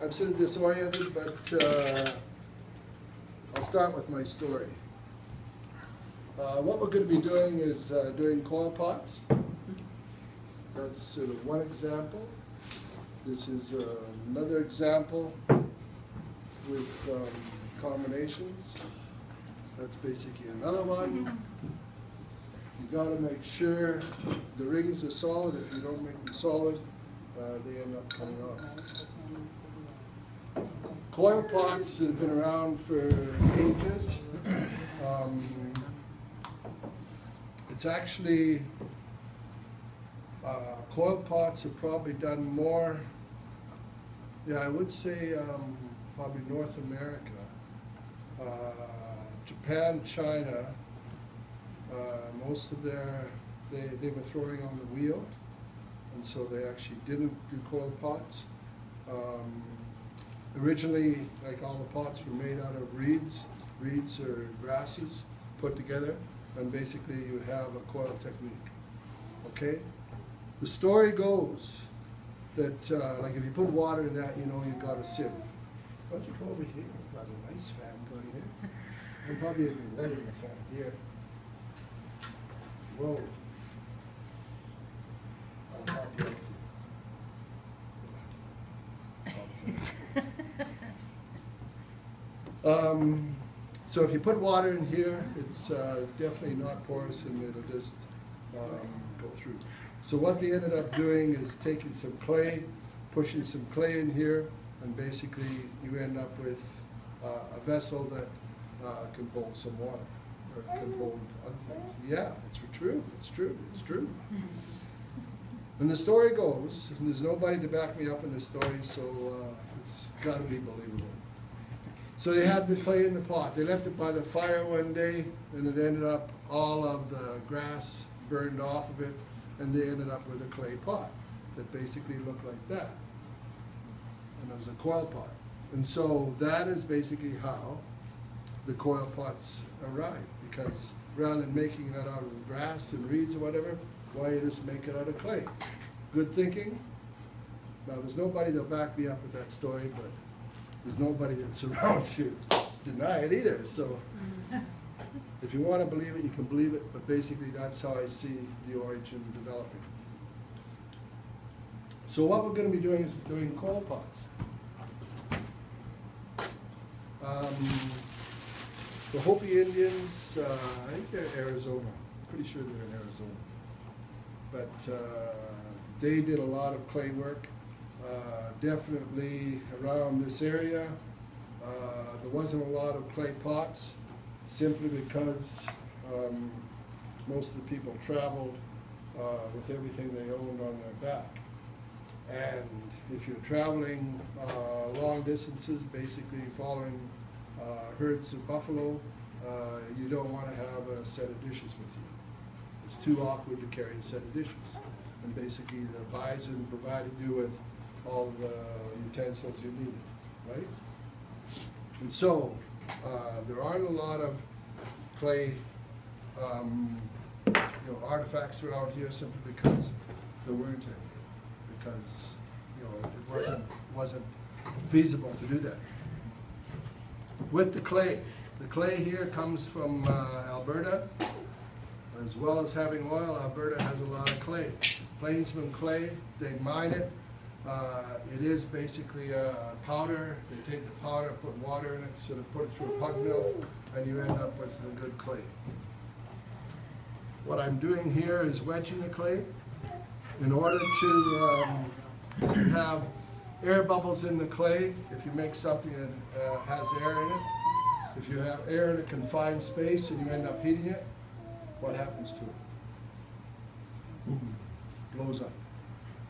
I'm sort of disoriented, but I'll start with my story. What we're going to be doing is doing coil pots. That's sort of one example. This is another example with combinations. That's basically another one. You got to make sure the rings are solid. If you don't make them solid, they end up coming off. Coil pots have been around for ages. It's actually, coil pots have probably done more, yeah, I would say probably North America. Japan, China, most of they were throwing on the wheel, and so they actually didn't do coil pots. Originally, like all the pots were made out of reeds or grasses put together, and basically you have a coil technique, okay? The story goes that, like if you put water in that, you know you've got a sieve. Why don't you come over here? I've got a nice fan going here. I'm probably a bit lighter than the fan here. Whoa. I'll help you. So if you put water in here, it's definitely not porous and it'll just go through. So what they ended up doing is taking some clay, pushing some clay in here, and basically you end up with a vessel that can hold some water, or can hold other things. Yeah, it's true, it's true, it's true. And the story goes, and there's nobody to back me up in the story, so it's got to be believable. So they had the clay in the pot. They left it by the fire one day, and it ended up all of the grass burned off of it, and they ended up with a clay pot that basically looked like that. And it was a coil pot. And so that is basically how the coil pots arrived, because rather than making it out of grass and reeds or whatever, why you just make it out of clay? Good thinking. Now there's nobody that'll back me up with that story, but there's nobody that's around to deny it either. So if you want to believe it, you can believe it, but basically that's how I see the origin developing. So what we're going to be doing is doing coil pots. The Hopi Indians, I think they're Arizona. I'm pretty sure they're in Arizona. But they did a lot of clay work. Definitely around this area, there wasn't a lot of clay pots, simply because most of the people traveled with everything they owned on their back. And if you're traveling long distances, basically following herds of buffalo, you don't want to have a set of dishes with you. It's too awkward to carry a set of dishes. And basically the bison provided you with all the utensils you needed, right? And so there aren't a lot of clay artifacts around here simply because there weren't any, because it wasn't feasible to do that. With the clay here comes from Alberta. As well as having oil, Alberta has a lot of clay. Plainsman clay, they mine it. It is basically a powder. They take the powder, put water in it, sort of put it through a pug mill, and you end up with a good clay. What I'm doing here is wedging the clay in order to have air bubbles in the clay. If you make something that has air in it, if you have air in a confined space and you end up heating it, what happens to it? Blows up,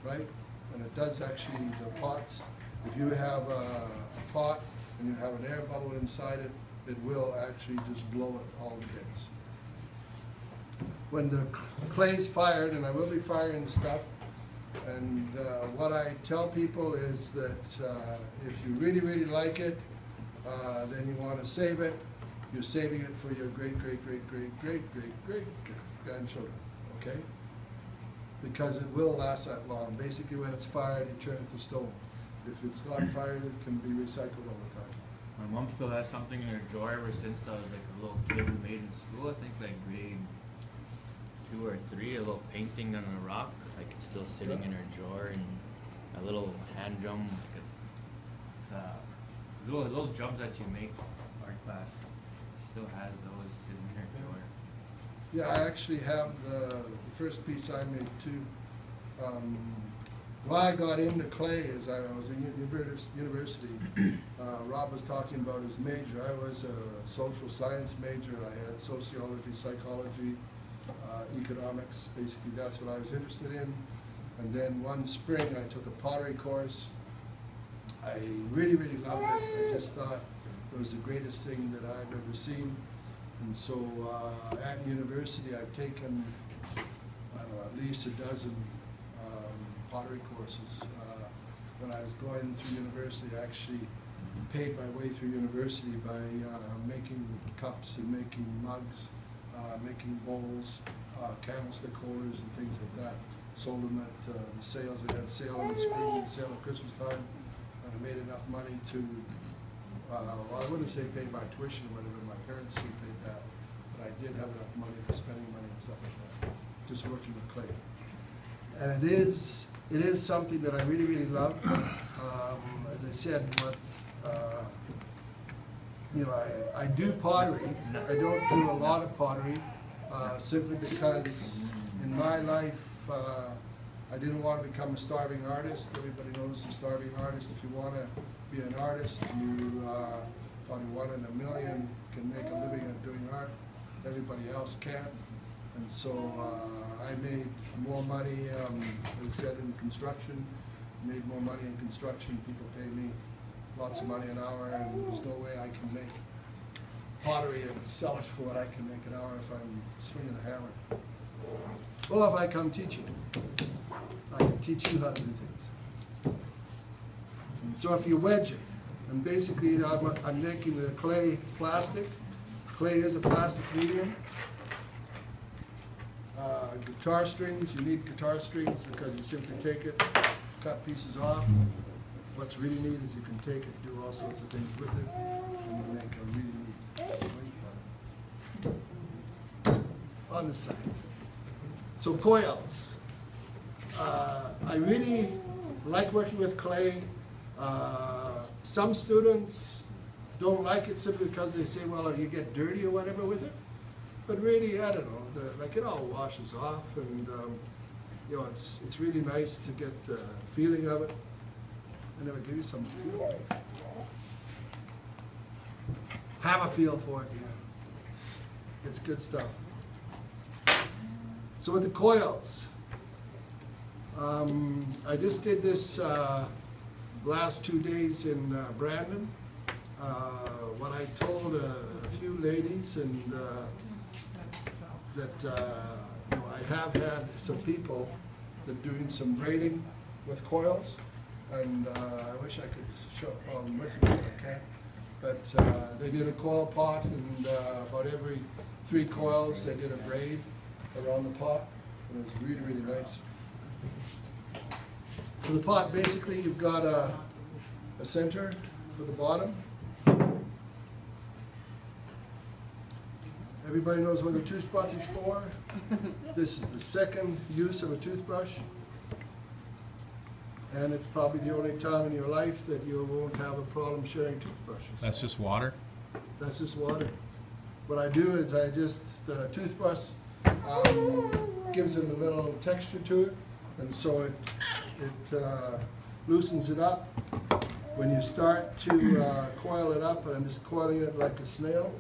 right? And it does actually, the pots, if you have a pot and you have an air bubble inside it, it will actually just blow it all to bits. When the clay's fired, and I will be firing the stuff, and what I tell people is that if you really, really like it, then you want to save it. You're saving it for your great, great, great, great, great, great, great grandchildren, because it will last that long. Basically, when it's fired, you turn it to stone. If it's not fired, it can be recycled all the time. My mom still has something in her drawer ever since I was like a little kid who made in school. I think like grade 2 or 3, a little painting on a rock. Like it's still sitting in her drawer, and a little hand drum, like a little drums that you make art class. She still has those sitting in her drawer. Yeah, I actually have the first piece I made too. Why I got into clay is I was in university. Rob was talking about his major. I was a social science major. I had sociology, psychology, economics. Basically, that's what I was interested in. And then one spring, I took a pottery course. I really, really loved it. I just thought it was the greatest thing that I've ever seen. And so at university, I've taken, I don't know, at least a dozen pottery courses. When I was going through university, I actually paid my way through university by making cups and making mugs, making bowls, candlestick holders and things like that. Sold them at the sales. We had a sale in the spring, a sale at Christmas time, and I made enough money to, well, I wouldn't say pay my tuition or whatever, my parents paid that, but I did have enough money for spending money and stuff like that, just working with clay. And it is something that I really, really love. As I said, I do pottery. I don't do a lot of pottery, simply because in my life, I didn't want to become a starving artist. Everybody knows the starving artist. If you want to be an artist, you probably 1 in a million can make a living at doing art. Everybody else can't. And so I made more money, as I said, in construction, made more money in construction. People pay me lots of money an hour, and there's no way I can make pottery and sell it for what I can make an hour if I'm swinging a hammer. Well, if I come teaching, I can teach you how to do things. So if you wedge it, and basically I'm making the clay plastic. Clay is a plastic medium. Guitar strings, you need guitar strings because you simply take it, cut pieces off. What's really neat is you can take it, do all sorts of things with it, and you make a really neat on the side. So coils. I really like working with clay. Some students don't like it simply because they say, well, you get dirty or whatever with it. But really, I don't know, like it all washes off, and it's really nice to get the feeling of it. And it'll give you some feel. Have a feel for it, yeah. It's good stuff. So with the coils, I just did this last 2 days in Brandon. What I told a few ladies, and that I have had some people that are doing some braiding with coils, and I wish I could show them with you, but I can't. But they did a coil pot, and about every 3 coils they did a braid around the pot, and it was really, really nice. So the pot, basically, you've got a center for the bottom. Everybody knows what a toothbrush is for. This is the second use of a toothbrush. And it's probably the only time in your life that you won't have a problem sharing toothbrushes. That's just water? That's just water. What I do is the toothbrush gives it a little texture to it, and so it loosens it up. When you start to coil it up, I'm just coiling it like a snail.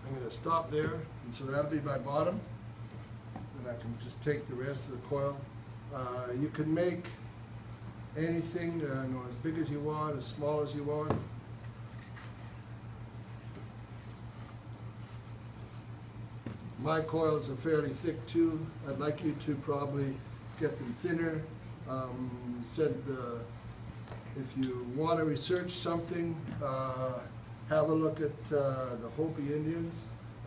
I'm going to stop there, and so that'll be my bottom, and I can just take the rest of the coil. You can make anything as big as you want, as small as you want. My coils are fairly thick too. I'd like you to probably get them thinner. Said if you want to research something, have a look at the Hopi Indians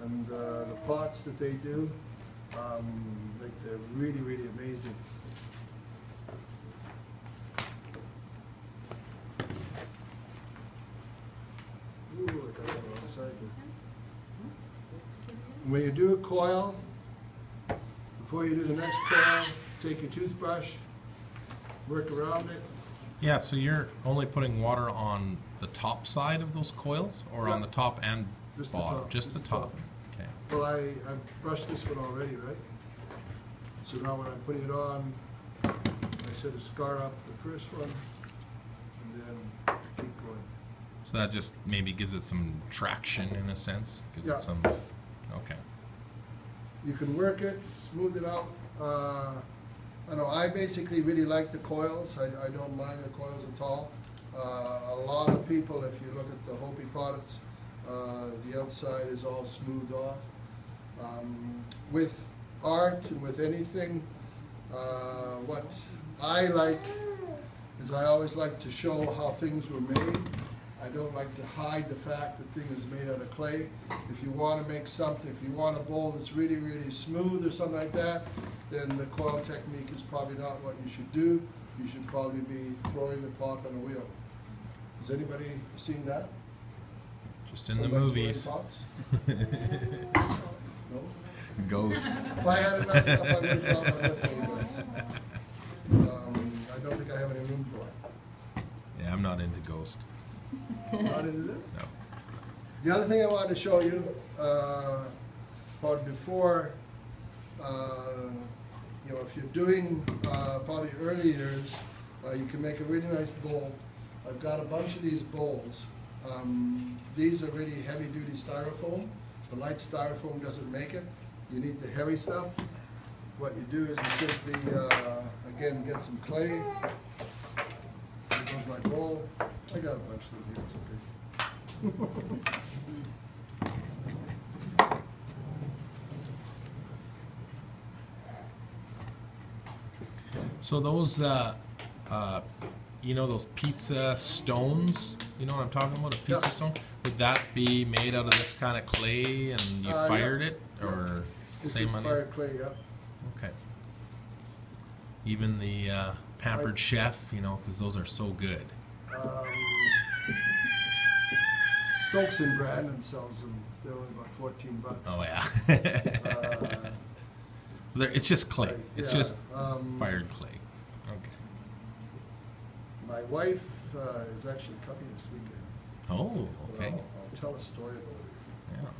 and the pots that they do. Like they're really, really amazing. Ooh, I got that wrong side. When you do a coil, before you do the next coil, take your toothbrush, work around it. Yeah, so you're only putting water on the top side of those coils, or on Yeah. the top and Just the bottom? top, Just the just the top. top. Okay. Well, I brushed this one already, right? So now when I'm putting it on, I sort of scar up the first one and then keep going. So that just maybe gives it some traction in a sense? Gives Yeah. it some, okay. You can work it, smooth it out. I know I basically really like the coils. I don't mind the coils at all. A lot of people, if you look at the Hopi products, the outside is all smoothed off. With art and with anything, what I like is I always like to show how things were made. I don't like to hide the fact that thing is made out of clay. If you want to make something, if you want a bowl that's really, really smooth or something like that, then the coil technique is probably not what you should do. You should probably be throwing the pot on a wheel. Has anybody seen that? Just in the Somebody movies. throwing pots? No? Ghost. If I had enough stuff, I would have brought it with me, but I don't think I have any room for it. Yeah, I'm not into Ghost. Not into it? No. The other thing I wanted to show you, probably before, if you're doing probably early years, you can make a really nice bowl. I've got a bunch of these bowls. These are really heavy-duty styrofoam. The light styrofoam doesn't make it. You need the heavy stuff. What you do is you simply, again, get some clay. Here goes my bowl. I got a bunch of them here, it's okay. So those, those pizza stones, you know what I'm talking about, a pizza Yeah. stone? Would that be made out of this kind of clay and you Yeah. fired it, Yeah. or This same is money? fired clay, yeah. Okay. Even the Pampered Chef, because those are so good. Stokes and Brandon sells them. They're only about $14. Oh yeah. Uh, So it's just clay. Right, It's yeah, just fired clay. Okay. My wife is actually coming this weekend. Oh, But okay. I'll tell a story about it. Yeah.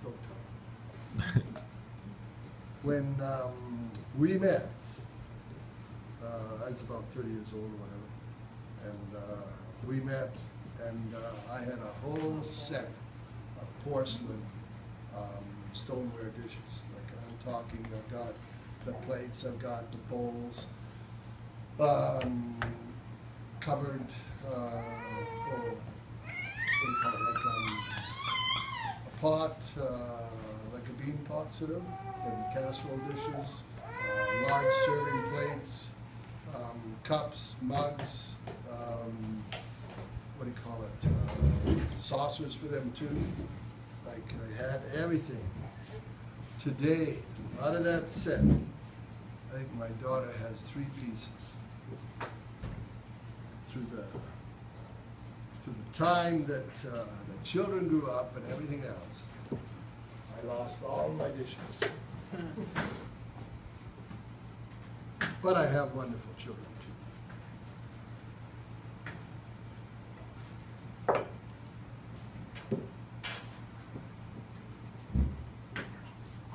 Don't tell. When we met, I was about 30 years old or whatever, and we met, and I had a whole set of porcelain stoneware dishes. Like I'm talking, I've got the plates, I've got the bowls, covered, what do you call it, like a pot, like a bean pot sort of, and casserole dishes, large serving plates, cups, mugs, what do you call it, saucers for them too. Like I had everything. Today, out of that set, I think my daughter has 3 pieces. Through the time that the children grew up and everything else, I lost all my dishes. But I have wonderful children too.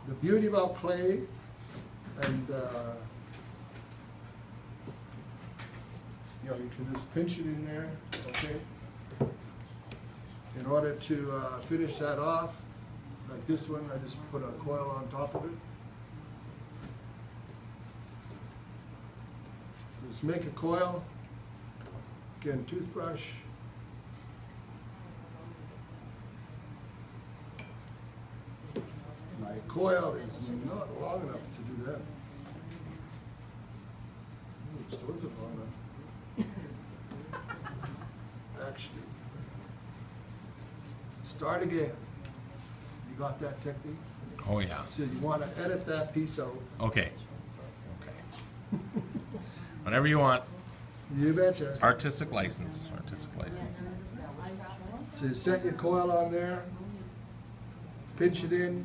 The beauty about clay, and you can just pinch it in there, okay? In order to finish that off, like this one, I just put a coil on top of it. Just make a coil, again, toothbrush. My coil is not long enough to do that. Stores it on actually. Start again. You got that technique? Oh, yeah. So you want to edit that piece out. Okay. Okay. Whatever you want. You betcha. Artistic license. Artistic license. So you set your coil on there, pinch it in.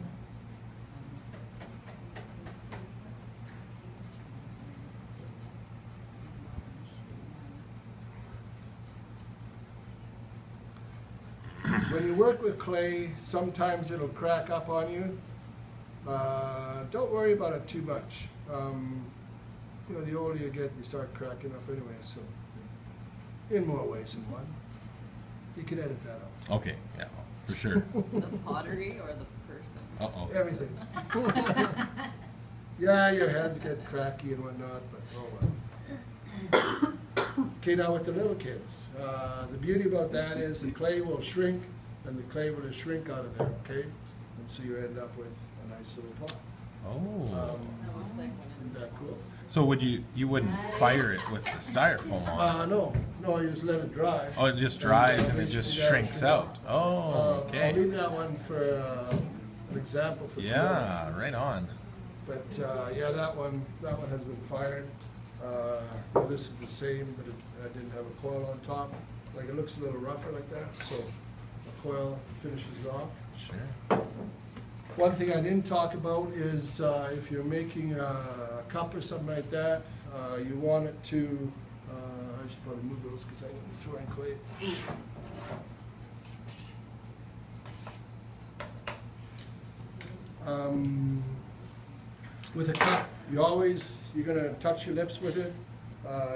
When you work with clay, sometimes it'll crack up on you. Don't worry about it too much. You know, the older you get, you start cracking up anyway, so in more ways than one. You can edit that out. Okay, yeah, for sure. The pottery or the person? Uh-oh. Everything. Yeah, your hands get cracky and whatnot, but oh well. Okay, now with the little kids, the beauty about that is the clay will shrink, and the clay will just shrink out of there, okay? And so you end up with a nice little pot. Oh. That looks like Isn't that cool? So would you wouldn't fire it with the styrofoam on? No, you just let it dry. Oh, it just dries and it basically just that'll shrinks shrink out. Oh, I'll okay. leave that one for an example for tomorrow. Yeah, right on. But yeah, that one has been fired. Well, this is the same, but I didn't have a coil on top. Like it looks a little rougher like that, so the coil finishes it off. Sure. One thing I didn't talk about is if you're making a cup or something like that, you want it to, I should probably move those because I know I'm throwing clay. With a cup, you're gonna touch your lips with it.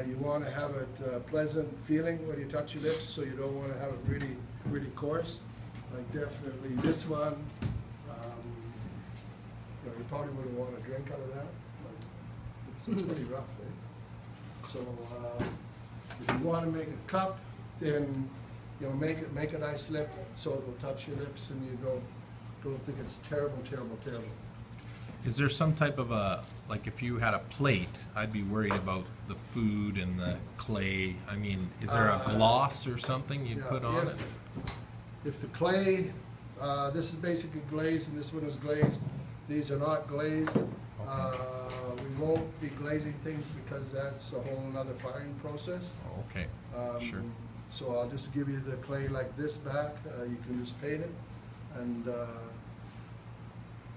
You wanna have it pleasant feeling when you touch your lips, so you don't wanna have it really, really coarse. Like definitely this one, you probably wouldn't want to drink out of that. But it's pretty rough, eh? So if you want to make a cup, then make a nice lip so it will touch your lips and you don't think it's terrible. Is there some type of like if you had a plate, I'd be worried about the food and the clay. I mean, is there a gloss or something you'd put on it? If the clay, this is basically glazed and this one is glazed. These are not glazed. We won't be glazing things because that's a whole nother firing process. Okay, sure. So I'll just give you the clay like this back. You can just paint it. And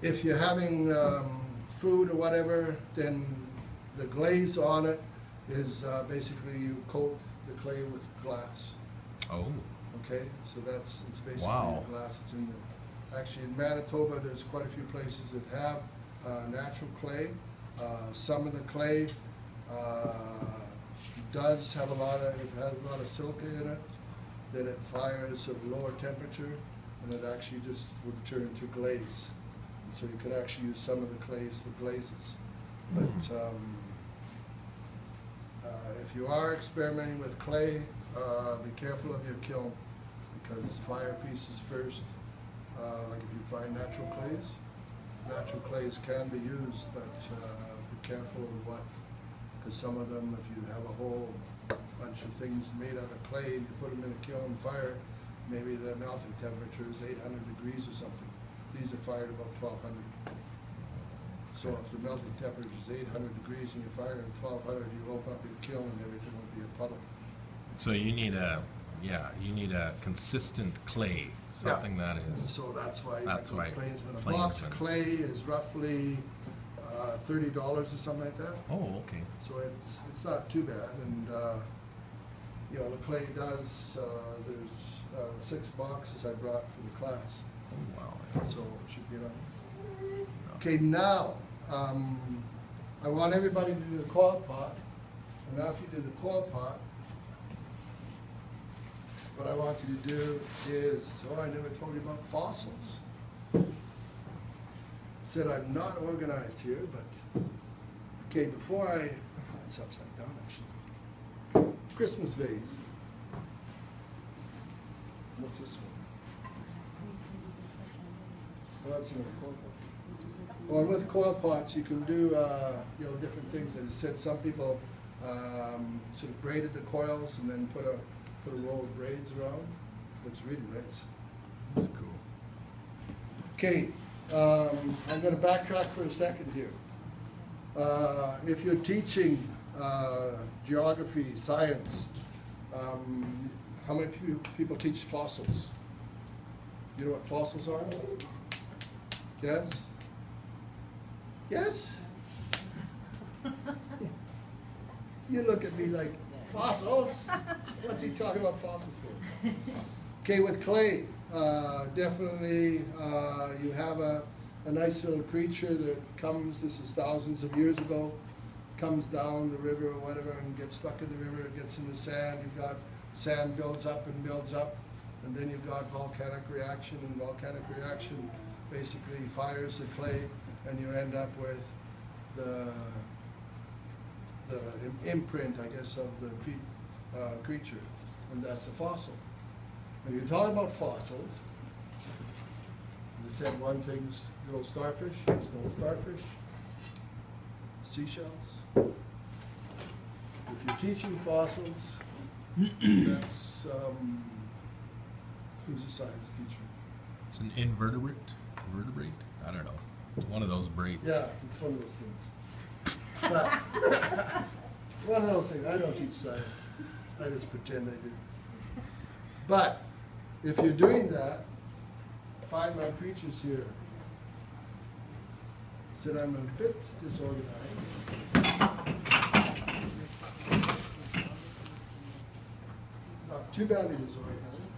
if you're having food or whatever, then the glaze on it is basically you coat the clay with glass. Oh. Okay, so it's basically Wow. the glass that's in there. Actually, in Manitoba, there's quite a few places that have natural clay. Some of the clay does have a lot of silica in it. Then it fires at a lower temperature, and it actually just would turn to glaze. And so you could actually use some of the clays for glazes. But if you are experimenting with clay, be careful of your kiln because fire pieces first. Like if you find natural clays can be used, but be careful of what, because some of them, if you have a whole bunch of things made out of clay and you put them in a kiln and fire, maybe the melting temperature is 800 degrees or something. These are fired about 1200. So if the melting temperature is 800 degrees and you fire at 1200, you open up your kiln and everything will be a puddle. So you need a consistent clay, something that is. So that's why. That's why Plainsman. A Plainsman. box of clay is roughly $30 or something like that. Oh, okay. So it's not too bad, and the clay does. There's 6 boxes I brought for the class, Oh, wow. so it should be enough. Okay, now I want everybody to do the coil pot, and now if you do the coil pot. What I want you to do is, I never told you about fossils. Said I'm not organized here, but, okay, before that's upside down actually. Christmas vase. What's this one? Oh, that's another coil pot. Well, with coil pots, you can do, different things. As I said, some people Sort of braided the coils and then put a roll of braids around. Looks really nice. That's cool. Okay, I'm going to backtrack for a second here. If you're teaching geography, science, how many people teach fossils? You know what fossils are? Yes? Yes? You look at me like, fossils? What's he talking about fossils for? Okay, with clay, definitely you have a nice little creature that comes, this is thousands of years ago, comes down the river or whatever and gets stuck in the river, gets in the sand, you've got sand builds up, and then you've got volcanic reaction, and volcanic reaction basically fires the clay, and you end up with the imprint, I guess, of the creature, and that's a fossil. When you're talking about fossils, as I said, one thing's little starfish, small starfish, seashells. If you're teaching fossils, that's, who's a science teacher? It's an invertebrate? Vertebrate? I don't know. It's one of those braids. Yeah, it's one of those things. But, one of those things, I don't teach science, I just pretend I do. But, if you're doing that, find my creatures here. Said I'm a bit disorganized. Not too badly disorganized.